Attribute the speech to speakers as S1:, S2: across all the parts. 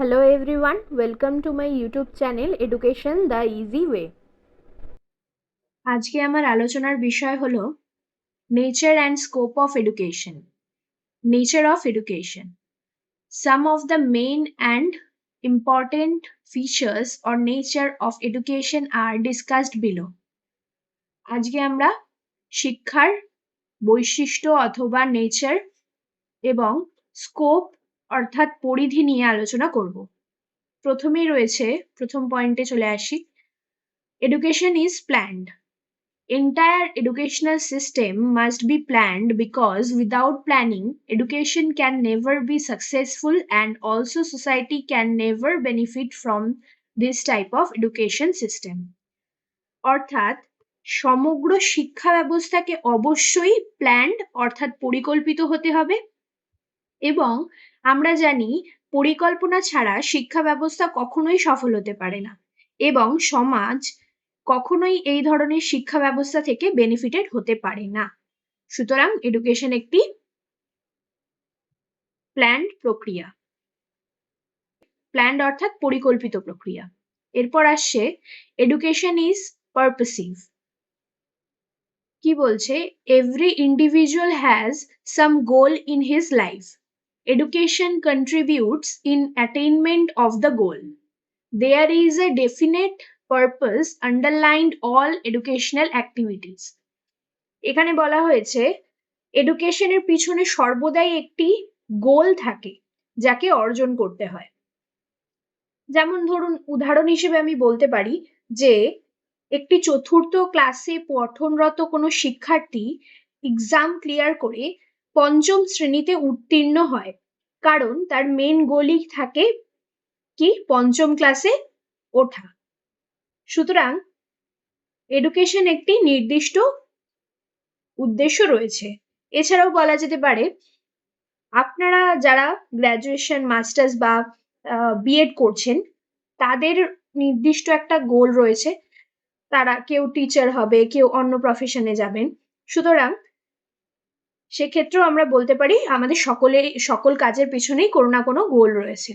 S1: Hello everyone, welcome to my YouTube channel Education the Easy Way.
S2: আজকে আমার আলোচনার বিষয় হলো nature and scope of education. Nature of education, some of the main and important features or nature of education are discussed below. আজকে আমরা শিক্ষার বৈশিষ্ট্য অথবা নেচার এবং স্কোপ অর্থাৎ পরিধি নিয়ে আলোচনা করব। প্রথমেই রয়েছে, প্রথম পয়েন্টে চলে আসি, education is planned. Entire educational system must be planned because without planning, education can never be successful and also society can never benefit from this type of education system. অর্থাৎ সমগ্র শিক্ষা ব্যবস্থাকে অবশ্যই প্ল্যান্ড অর্থাৎ পরিকল্পিত হতে হবে এবং আমরা জানি পরিকল্পনা ছাড়া শিক্ষা ব্যবস্থা কখনোই সফল হতে পারে না এবং সমাজ কখনোই এই ধরনের শিক্ষা ব্যবস্থা থেকে বেনিফিটেড হতে পারে না। সুতরাং এডুকেশন একটি প্ল্যান্ড প্রক্রিয়া, প্ল্যান্ড অর্থাৎ পরিকল্পিত প্রক্রিয়া। এরপর আসছে এডুকেশন ইজ পারপাসিভ। কি বলছে, every individual has some goal in his life. Education contributes in attainment of the goal. There is a definite purpose underlined all educational activities. এখানে বলা হয়েছে এডুকেশনের পিছনে সর্বদাই একটি গোল থাকে যাকে অর্জন করতে হয়। যেমন ধরুন, উদাহরণ হিসেবে আমি বলতে পারি যে একটি চতুর্থ ক্লাসে পঠনরত কোনো শিক্ষার্থী এক্সাম ক্লিয়ার করে পঞ্চম শ্রেণীতে উত্তীর্ণ হয়, কারণ তার মেন গোলই থাকে কি পঞ্চম ক্লাসে ওঠা। সুতরাং এডুকেশন একটি নির্দিষ্ট উদ্দেশ্য রয়েছে। এছাড়াও বলা যেতে পারে, আপনারা যারা গ্র্যাজুয়েশন, মাস্টার্স বা বিএড করছেন, তাদের নির্দিষ্ট একটা গোল রয়েছে। তারা কেউ টিচার হবে, কেউ অন্য প্রফেশনে যাবেন। সুতরাং সেক্ষেত্রেও আমরা বলতে পারি আমাদের সকল কাজের পিছনেই কোনো না কোনো গোল রয়েছে।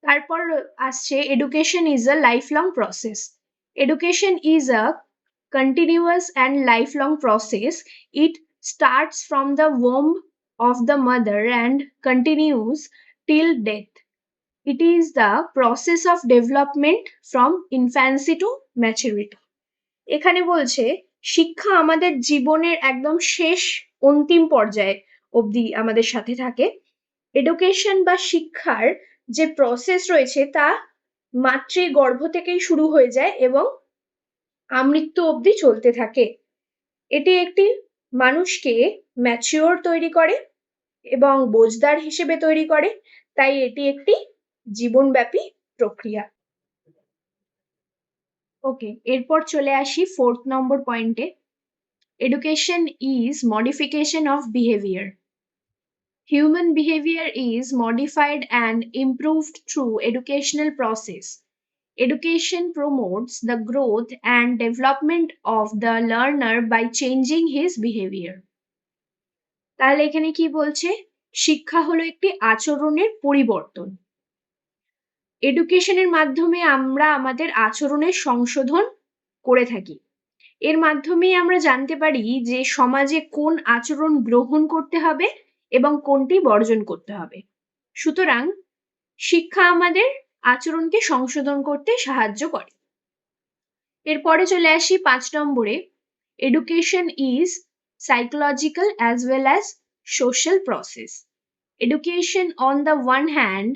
S2: তারপর আসছে education is a life long process. Education is a continuous and lifelong process. It starts from the womb of the mother and continues till death. It is the process of development from infancy to maturity. এখানে বলছে শিক্ষা আমাদের জীবনের একদম শেষ অন্তিম পর্যায়ে অবধি আমাদের সাথে থাকে। এডুকেশন বা শিক্ষার যে প্রসেস রয়েছে তা মাতৃগর্ভ থেকেই শুরু হয়ে যায় এবং আমৃত্যু অবধি চলতে থাকে। এটি একটি মানুষকে ম্যাচিওর তৈরি করে এবং বোঝদার হিসেবে তৈরি করে, তাই এটি একটি জীবনব্যাপী প্রক্রিয়া। ওকে, এরপর চলে আসি 4th নম্বর পয়েন্টে। Education is modification of behaviour. Human behavior is modified and improved through educational process. Education promotes the growth and development of the learner by changing his behavior. তাহলে এখানে কি বলছে, শিক্ষা হলো একটি আচরণের পরিবর্তন। এডুকেশনের মাধ্যমে আমরা আমাদের আচরণের সংশোধন করে থাকি। এর মাধ্যমেই আমরা জানতে পারি যে সমাজে কোন আচরণ গ্রহণ করতে হবে এবং কোনটি বর্জন করতে হবে। সুতরাং শিক্ষা আমাদের আচরণকে সংশোধন করতে সাহায্য করে। এরপরে চলে আসি 5 নম্বরে, education is psychological as well as social process. Education, on the one hand,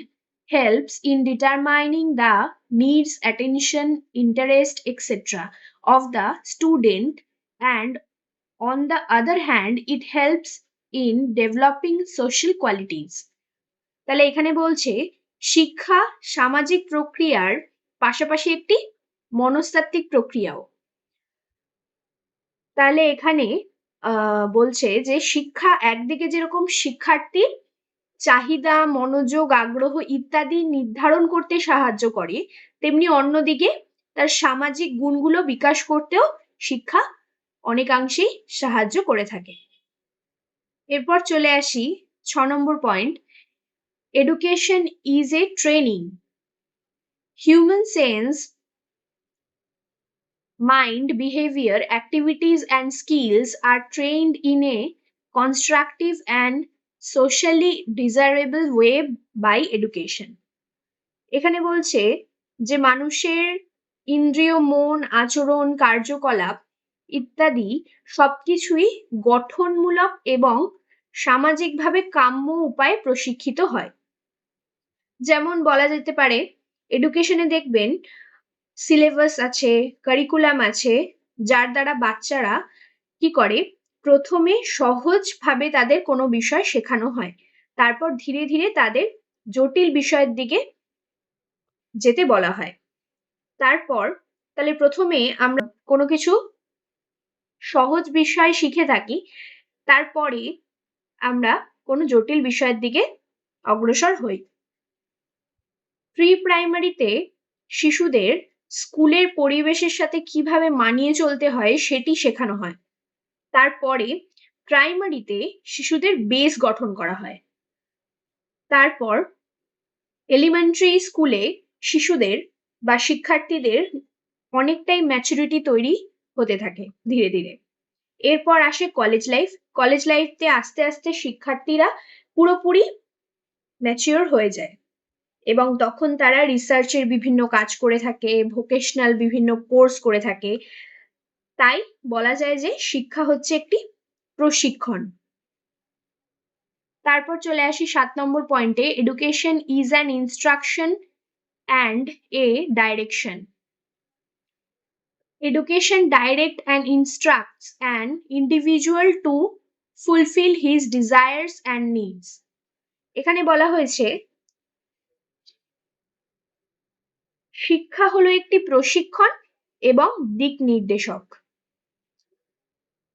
S2: helps in determining the needs, attention, interest, etc. of the student, and on the other hand, it helps in developing social qualities. তাহলে এখানে বলছে শিক্ষা সামাজিক প্রক্রিয়ার পাশাপাশি একটি মনস্তাত্ত্বিক প্রক্রিয়াও। তাহলে এখানে বলছে যে শিক্ষা একদিকে যেরকম শিক্ষার্থীর চাহিদা, মনোযোগ, আগ্রহ ইত্যাদি নির্ধারণ করতে সাহায্য করে, তেমনি অন্যদিকে তার সামাজিক গুণগুলো বিকাশ করতেও শিক্ষা অনেকাংশেই সাহায্য করে থাকে। এরপর চলে আসি 6 নম্বর point, education is a training. Human sense, mind, behavior, activities, and skills are trained in a constructive and socially desirable way by education. এখানে বলছে যে মানুষের ইন্দ্রিয়, মন, আচরণ, কার্যকলাপ ইত্যাদি সবকিছুই গঠনমূলক এবং সামাজিকভাবে কাম্য উপায়ে প্রশিক্ষিত হয়। যেমন বলা যেতে পারে এডুকেশনে দেখবেন সিলেবাস আছে, কারিকুলাম আছে, যার দ্বারা বাচ্চারা কি করে প্রথমে সহজভাবে তাদের কোনো বিষয় শেখানো হয়, তারপর ধীরে ধীরে তাদের জটিল বিষয়ের দিকে যেতে বলা হয়। তারপর তাহলে প্রথমে আমরা কোনো কিছু সহজ বিষয় শিখে থাকি, তারপরে আমরা কোনো জটিল বিষয়ের দিকে অগ্রসর হই। প্রি প্রাইমারিতে শিশুদের স্কুলের পরিবেশের সাথে কিভাবে মানিয়ে চলতে হয় সেটি শেখানো হয়। তারপরে প্রাইমারিতে শিশুদের বেস গঠন করা হয়। তারপর এলিমেন্টারি স্কুলে শিশুদের বা শিক্ষার্থীদের অনেকটাই ম্যাচুরিটি তৈরি হতে থাকে ধীরে ধীরে। এরপর আসে কলেজ লাইফ। কলেজ লাইফে আস্তে আস্তে শিক্ষার্থীরা পুরোপুরি ম্যাচিওর হয়ে যায় এবং তখন তারা রিসার্চের বিভিন্ন কাজ করে থাকে, ভোকেশনাল বিভিন্ন কোর্স করে থাকে। তাই বলা যায় যে শিক্ষা হচ্ছে একটি প্রশিক্ষণ। তারপর চলে আসি 7 নম্বর পয়েন্টে, education is an instruction and a direction. Education directs and instructs an individual to fulfill his desires and needs. এখানে বলা হয়েছে শিক্ষা হলো একটি প্রশিক্ষণ এবং দিক নির্দেশক।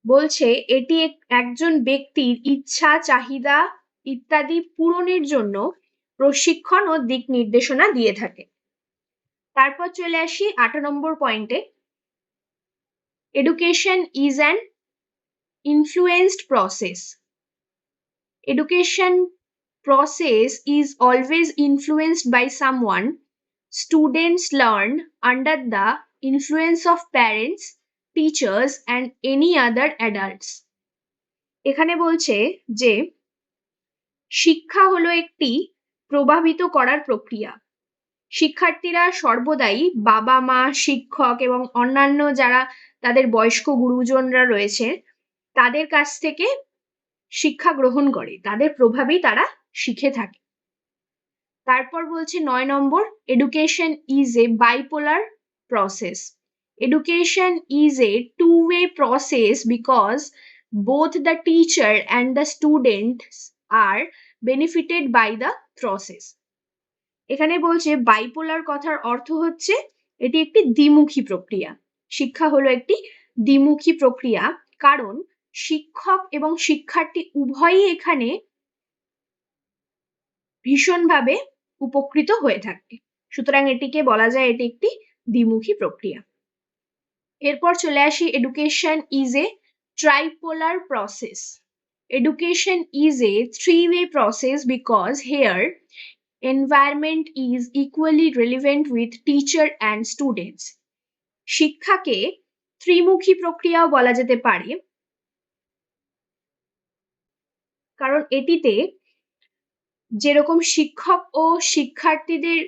S2: বলছে এটি একজন ব্যক্তির ইচ্ছা, চাহিদা ইত্যাদি পূরণের জন্য প্রশিক্ষণ ও দিক নির্দেশনা দিয়ে থাকে। তারপর চলে আসি 8 নম্বর পয়েন্টে, education is an influenced process. Education process is always influenced by someone. Students learn under the influence of parents, teachers and any other adults. এখানে বলছে যে শিক্ষা হলো একটি প্রভাবিত করার প্রক্রিয়া। শিক্ষার্থীরা সর্বদাই বাবা মা, শিক্ষক এবং অন্যান্য যারা তাদের বয়স্ক গুরুজনরা রয়েছে তাদের কাছ থেকে শিক্ষা গ্রহণ করে, তাদের প্রভাবেই তারা শিখে থাকে। তারপর বলছে 9 নম্বর, education is a bipolar process. Education is a two-way process because both the teacher and the students are benefited by the process. এখানে বলছে বাইপোলার কথার অর্থ হচ্ছে এটি একটি দ্বিমুখী প্রক্রিয়া। শিক্ষা হলো একটি দ্বিমুখী প্রক্রিয়া, কারণ শিক্ষক এবং শিক্ষার্থী উভয়ই এখানে ভীষণভাবে উপকৃত হয়ে থাকে। সুতরাং এটিকে বলা যায় এটি একটি দ্বিমুখী প্রক্রিয়া। এরপর চলে আসি education is a tripolar process. Education is a three-way process because here environment is equally relevant with teacher and students. শিক্ষাকে ত্রিমুখী প্রক্রিয়াও বলা যেতে পারে, কারণ এটিতে যেরকম শিক্ষক ও শিক্ষার্থীদের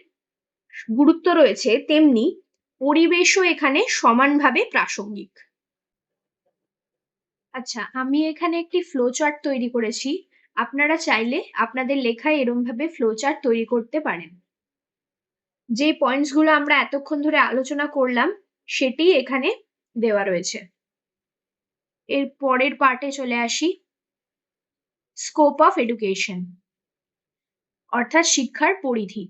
S2: গুরুত্ব রয়েছে তেমনি পরিবেশও এখানে সমানভাবে প্রাসঙ্গিক। আচ্ছা, আমি এখানে একটি ফ্লোচার্ট তৈরি করেছি। আপনারা চাইলে আপনাদের লেখায় এরম ভাবে ফ্লোচার্ট তৈরি করতে পারেন। যে পয়েন্টসগুলো আমরা এতক্ষণ ধরে আলোচনা করলাম সেটি এখানে দেওয়া রয়েছে। এর পরের পার্টে চলে আসি, স্কোপ অফ এডুকেশন অর্থাৎ শিক্ষার পরিধি।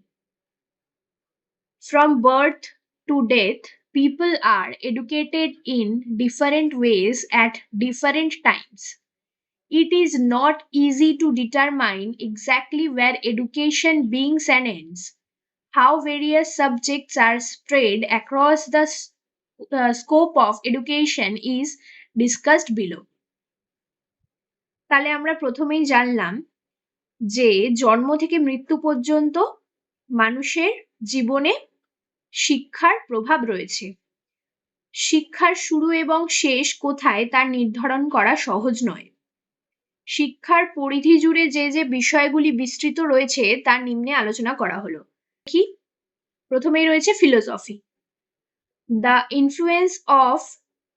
S2: From birth to death, people are educated in different ways at different times. It is not easy to determine exactly where education begins and ends. How various subjects are spread across the scope of education is discussed below. তাহলে আমরা প্রথমেই জানলাম যে জন্ম থেকে মৃত্যু পর্যন্ত মানুষের জীবনে শিক্ষার প্রভাব রয়েছে। শিক্ষার শুরু এবং শেষ কোথায় তা নির্ধারণ করা সহজ নয়। শিক্ষার পরিধি জুড়ে যে যে বিষয়গুলি বিস্তৃত রয়েছে তা নিম্নে আলোচনা করা হলো। কি? প্রথমেই রয়েছে philosophy. The influence of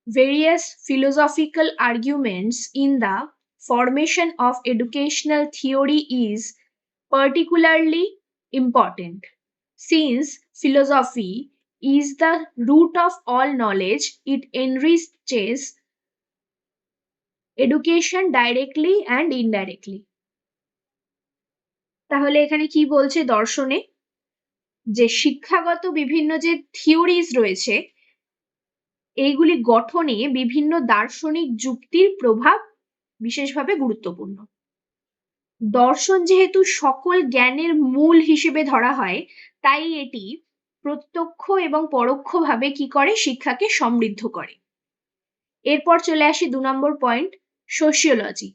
S2: various philosophical arguments in the formation of educational theory is particularly important. Since philosophy is the root of all knowledge, it enriches education directly and indirectly. তাহলে এখানে কি বলছে দর্শনে? যে শিক্ষাগত বিভিন্ন যে থিওরিজ রয়েছে এইগুলি গঠনে বিভিন্ন দার্শনিক যুক্তির প্রভাব বিশেষভাবে গুরুত্বপূর্ণ। দর্শন যেহেতু সকল জ্ঞানের মূল হিসেবে ধরা হয়, তাই এটি প্রত্যক্ষ এবং পরোক্ষভাবে কি করে? শিক্ষাকে সমৃদ্ধ করে। এরপর চলে আসি 2 নম্বর point, sociology.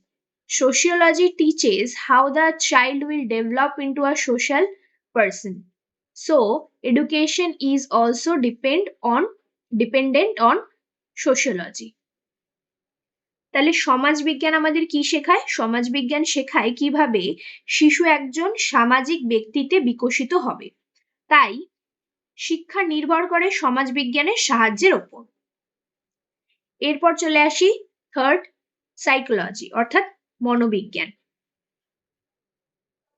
S2: Sociology teaches how the child will develop into a social person. So, education is also dependent on sociology. তাহলে সমাজবিজ্ঞান আমাদের কি শেখায়? সমাজবিজ্ঞান শেখায় কিভাবে শিশু একজন সামাজিক ব্যক্তিতে বিকশিত হবে। তাই শিক্ষা নির্ভর করে সমাজবিজ্ঞানের সাহায্যের ওপর। এরপর চলে আসি থার্ড, সাইকোলজি অর্থাৎ মনোবিজ্ঞান।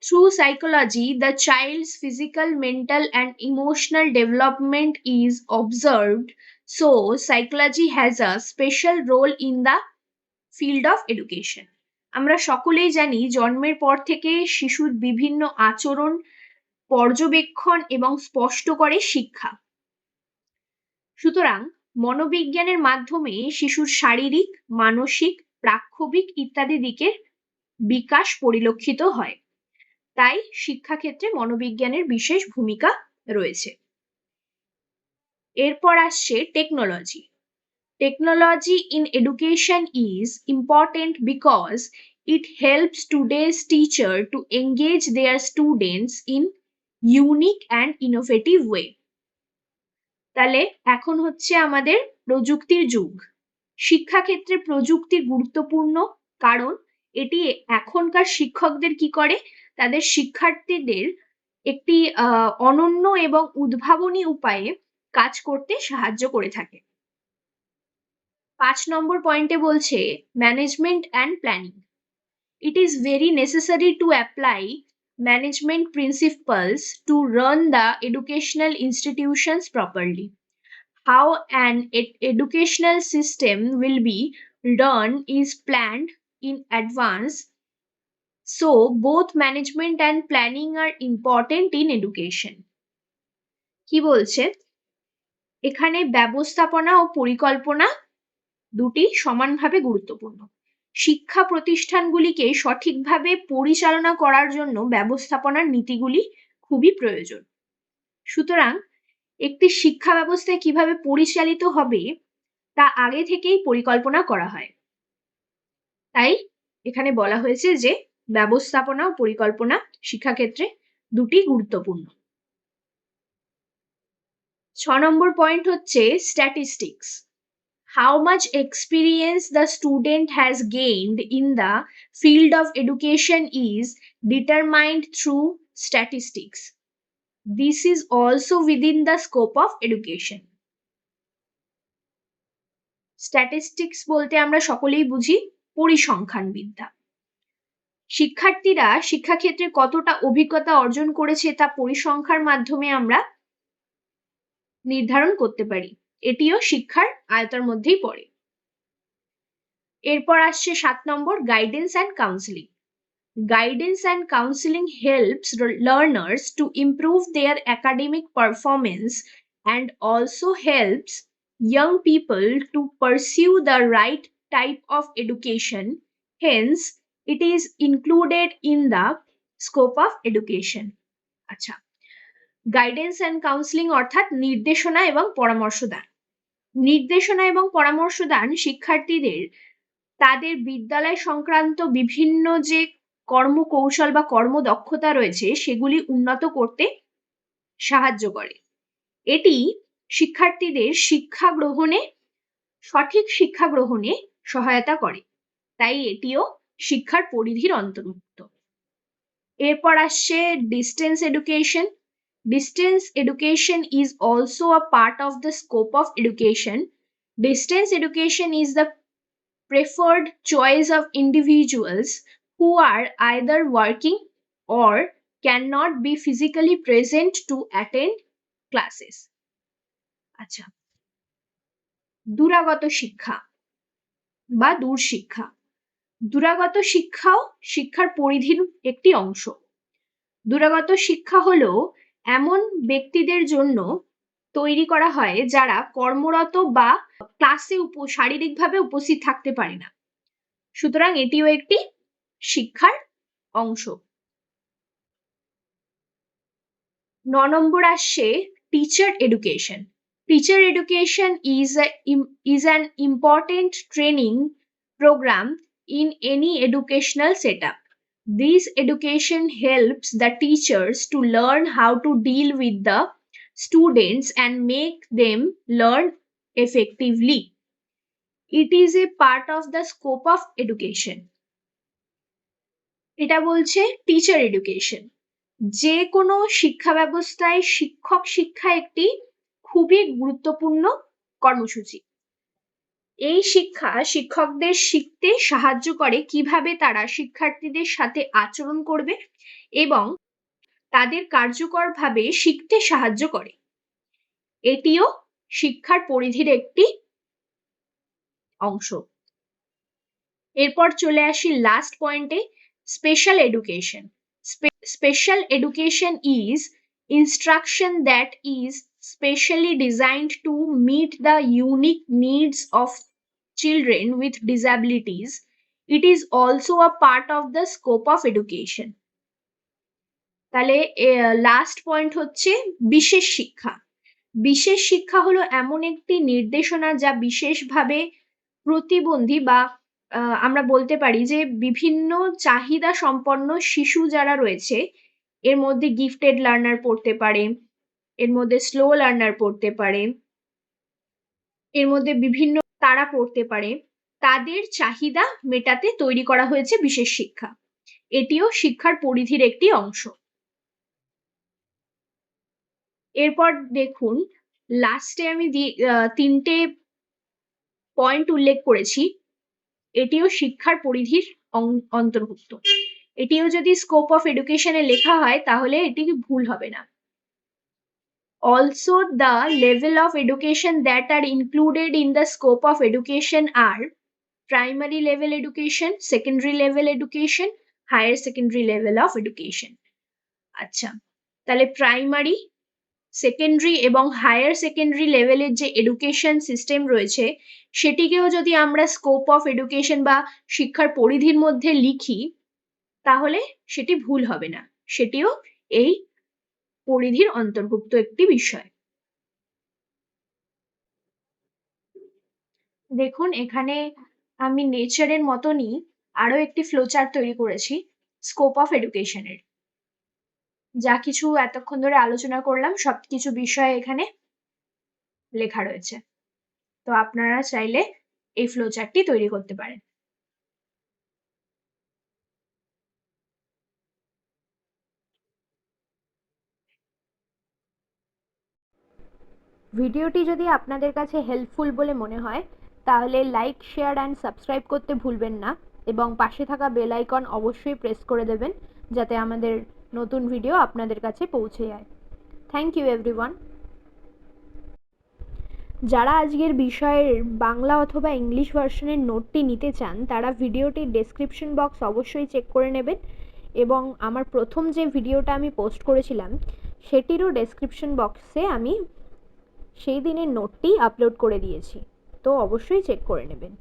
S2: Through psychology, the child's physical, mental, and emotional development is observed. So, psychology has a special role in the field of education. আমরা সকলেই জানি জন্মের পর থেকে শিশুর বিভিন্ন আচরণ পর্যবেক্ষণ এবং স্পষ্ট করে শিক্ষা। সুতরাং মনোবিজ্ঞানের মাধ্যমে শিশুর শারীরিক, মানসিক, প্রাক্ষবিক ইত্যাদি দিকের বিকাশ পরিলক্ষিত হয়। তাই শিক্ষাক্ষেত্রে মনোবিজ্ঞানের বিশেষ ভূমিকা রয়েছে। এরপর আসছে technology. Technology in education is important because it helps today's teacher to engage their students in unique and innovative way. তাহলে এখন হচ্ছে আমাদের প্রযুক্তির যুগ। শিক্ষাক্ষেত্রে প্রযুক্তির গুরুত্বপূর্ণ, কারণ এটি এখনকার শিক্ষকদের কি করে? তাদের শিক্ষার্থীদের একটি অনন্য এবং উদ্ভাবনী উপায়ে কাজ করতে সাহায্য করে থাকে। 5 নম্বর পয়েন্টে বলছে management and planning. It is very necessary to apply management principles to run the educational institutions properly. How an educational system will be run is planned in advance. So, both management and planning are important in education. কি বলছে? এখানে ব্যবস্থাপনা ও পরিকল্পনা দুটি সমানভাবে গুরুত্বপূর্ণ। শিক্ষা প্রতিষ্ঠানগুলিকে সঠিকভাবে পরিচালনা করার জন্য ব্যবস্থাপনার নীতিগুলি খুবই প্রয়োজন। সুতরাং একটি শিক্ষা ব্যবস্থায় কিভাবে পরিচালিত হবে তা আগে থেকেই পরিকল্পনা করা হয়। তাই এখানে বলা হয়েছে যে ব্যবস্থাপনা ও পরিকল্পনা শিক্ষাক্ষেত্রে দুটি গুরুত্বপূর্ণ। 6 নম্বর পয়েন্ট হচ্ছে statistics. How much experience the student has gained in the field of education is determined through statistics. This is also within the scope of education. Statistics বলতে আমরা সকলেই বুঝি পরিসংখ্যান বিদ্যা। শিক্ষার্থীরা শিক্ষাক্ষেত্রে কতটা অভিজ্ঞতা অর্জন করেছে তা পরিসংখ্যার মাধ্যমে আমরা নির্ধারণ করতে পারি। এটিও শিক্ষার আয়তার মধ্যেই পড়ে। এরপর আসছে 7 নম্বর, guidance and counselling. Guidance and counseling helps learners to improve their academic performance and also helps young people to pursue the right type of education. Hence, it is included in the scope of education. আচ্ছা, guidance and counselling অর্থাৎ নির্দেশনা এবং পরামর্শ দান। নির্দেশনা এবং পরামর্শ দান শিক্ষার্থীদের তাদের বিদ্যালয় সংক্রান্ত বিভিন্ন যে কর্মকৌশল বা কর্মদক্ষতা রয়েছে সেগুলি উন্নত করতে সাহায্য করে। এটি শিক্ষার্থীদের সঠিক শিক্ষা গ্রহণে সহায়তা করে, তাই এটিও শিক্ষার পরিধির অন্তর্ভুক্ত। এরপর আসছে distance education. Distance education is also a part of the scope of education. Distance education is the preferred choice of individuals who are either working or cannot be physically present to attend classes. আচ্ছা, দূরাগত শিক্ষা বা দূরশিক্ষা। দূরাগত শিক্ষাও শিক্ষার পরিধির একটি অংশ। দূরাগত শিক্ষা হলো এমন ব্যক্তিদের জন্য তৈরি করা হয় যারা কর্মরত বা ক্লাসে শারীরিকভাবে উপস্থিত থাকতে পারে না, সুতরাং এটিও একটি শিক্ষার অংশ। 9 নম্বর আসছে teacher education. Teacher education is an important training program in any educational setup. This education helps the teachers to learn how to deal with the students and make them learn effectively. It is a part of the scope of education. এটা বলছে teacher education. যে কোনো শিক্ষা ব্যবস্থায় শিক্ষা একটি খুবই গুরুত্বপূর্ণ কর্মসূচি। এই শিক্ষা শিক্ষকদের শিখতে সাহায্য করে কিভাবে তারা শিক্ষার্থীদের সাথে আচরণ করবে এবং তাদের কার্যকরভাবে শিখতে সাহায্য করে। এটিও শিক্ষার পরিধির একটি অংশ। এরপর চলে আসি লাস্ট পয়েন্টে, special education. Special education is instruction that is specially designed to meet the unique needs of children with disabilities. It is also a part of the scope of education. তাহলে লাস্ট পয়েন্ট হচ্ছে বিশেষ শিক্ষা। বিশেষ শিক্ষা হলো এমন একটি নির্দেশনা যা বিশেষভাবে প্রতিবন্ধী বা আমরা বলতে পারি যে বিভিন্ন চাহিদা সম্পন্ন শিশু যারা রয়েছে, এর মধ্যে গিফটেড লার্নার পড়তে পারে, এর মধ্যে স্লো লার্নার পড়তে পারে, এর মধ্যে বিভিন্ন তারা পড়তে পারে, তাদের চাহিদা মেটাতে তৈরি করা হয়েছে বিশেষ শিক্ষা। এটিও শিক্ষার পরিধির একটি অংশ। এরপর দেখুন লাস্টে আমি 3টে পয়েন্ট উল্লেখ করেছি, এটিও শিক্ষার পরিধির অন্তর্ভুক্ত। এটিও যদি স্কোপ অফ এডুকেশনে লেখা হয় তাহলে এটি ভুল হবে না। Also, the level of education that are included in the scope of education are primary level education, secondary level education, higher secondary level of education. আচ্ছা, তাহলে প্রাইমারি, সেকেন্ডারি এবং হায়ার সেকেন্ডারি লেভেলের যে এডুকেশন সিস্টেম রয়েছে সেটিকেও যদি আমরা scope of education বা শিক্ষার পরিধির মধ্যে লিখি তাহলে সেটি ভুল হবে না, সেটিও এই পরিধির অন্তর্ভুক্ত একটি বিষয়। দেখুন এখানে আমি নেচারের মতনই আরো একটি ফ্লোচার্ট তৈরি করেছি স্কোপ অফ এডুকেশনের। যা কিছু এতক্ষণ ধরে আলোচনা করলাম সবকিছু বিষয় এখানে লেখা রয়েছে, তো আপনারা চাইলে এই ফ্লোচার্টটি তৈরি করতে পারেন।
S1: ভিডিওটি যদি আপনাদের কাছে হেল্পফুল বলে মনে হয় তাহলে লাইক, শেয়ার অ্যান্ড সাবস্ক্রাইব করতে ভুলবেন না এবং পাশে থাকা বেল আইকন অবশ্যই প্রেস করে দেবেন যাতে আমাদের নতুন ভিডিও আপনাদের কাছে পৌঁছে যায়। Thank you everyone. যারা আজকের বিষয়ের বাংলা অথবা ইংলিশ ভার্সনের নোটটি নিতে চান তারা ভিডিওটির ডেসক্রিপশন বক্স অবশ্যই চেক করে নেবেন এবং আমার প্রথম যে ভিডিওটা আমি পোস্ট করেছিলাম সেটিরও ডেসক্রিপশন বক্সে আমি সেই দিনের নোটটি আপলোড করে দিয়েছি, তো অবশ্যই চেক করে নেবেন।